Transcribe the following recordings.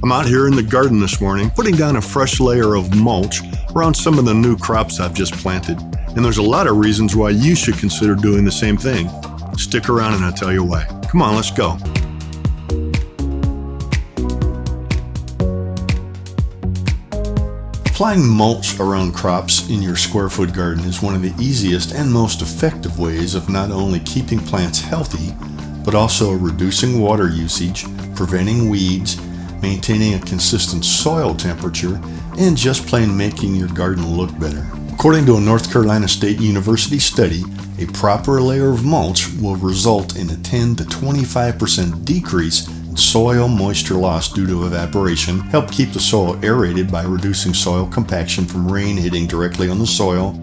I'm out here in the garden this morning putting down a fresh layer of mulch around some of the new crops I've just planted, and there's a lot of reasons why you should consider doing the same thing. Stick around and I'll tell you why. Come on, let's go. Applying mulch around crops in your square foot garden is one of the easiest and most effective ways of not only keeping plants healthy, but also reducing water usage, preventing weeds, maintaining a consistent soil temperature, and just plain making your garden look better. According to a North Carolina State University study, a proper layer of mulch will result in a 10 to 25% decrease in soil moisture loss due to evaporation, help keep the soil aerated by reducing soil compaction from rain hitting directly on the soil,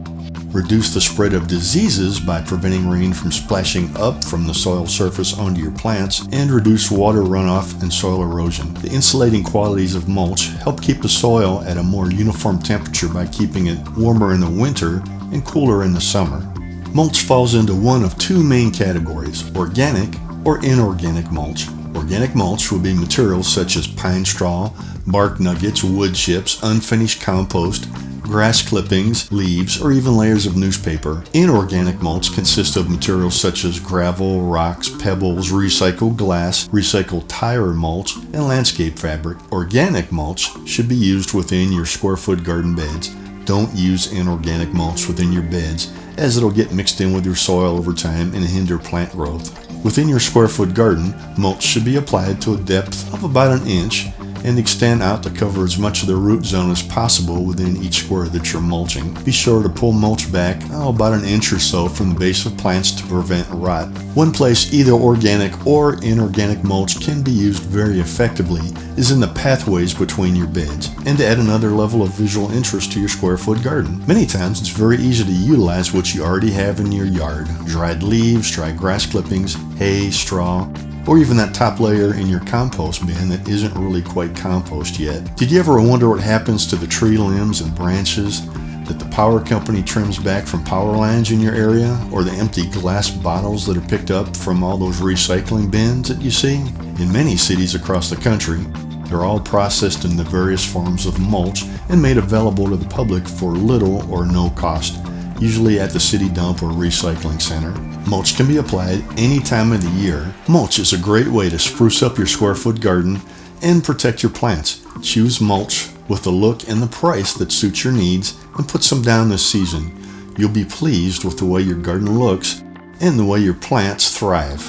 reduce the spread of diseases by preventing rain from splashing up from the soil surface onto your plants, and reduce water runoff and soil erosion. The insulating qualities of mulch help keep the soil at a more uniform temperature by keeping it warmer in the winter and cooler in the summer. Mulch falls into one of two main categories, organic or inorganic mulch. Organic mulch would be materials such as pine straw, bark nuggets, wood chips, unfinished compost, grass clippings, leaves, or even layers of newspaper. Inorganic mulch consists of materials such as gravel, rocks, pebbles, recycled glass, recycled tire mulch, and landscape fabric. Organic mulch should be used within your square foot garden beds. Don't use inorganic mulch within your beds, as it'll get mixed in with your soil over time and hinder plant growth. Within your square foot garden, mulch should be applied to a depth of about an inch and extend out to cover as much of the root zone as possible within each square that you're mulching. Be sure to pull mulch back about an inch or so from the base of plants to prevent rot. One place either organic or inorganic mulch can be used very effectively is in the pathways between your beds, and to add another level of visual interest to your square foot garden. Many times it's very easy to utilize what you already have in your yard: dried leaves, dry grass clippings, hay, straw, or even that top layer in your compost bin that isn't really quite compost yet. Did you ever wonder what happens to the tree limbs and branches that the power company trims back from power lines in your area, or the empty glass bottles that are picked up from all those recycling bins that you see? In many cities across the country, they're all processed into various forms of mulch and made available to the public for little or no cost, usually at the city dump or recycling center. Mulch can be applied any time of the year. Mulch is a great way to spruce up your square foot garden and protect your plants. Choose mulch with the look and the price that suits your needs and put some down this season. You'll be pleased with the way your garden looks and the way your plants thrive.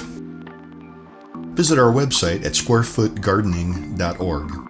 Visit our website at squarefootgardening.org.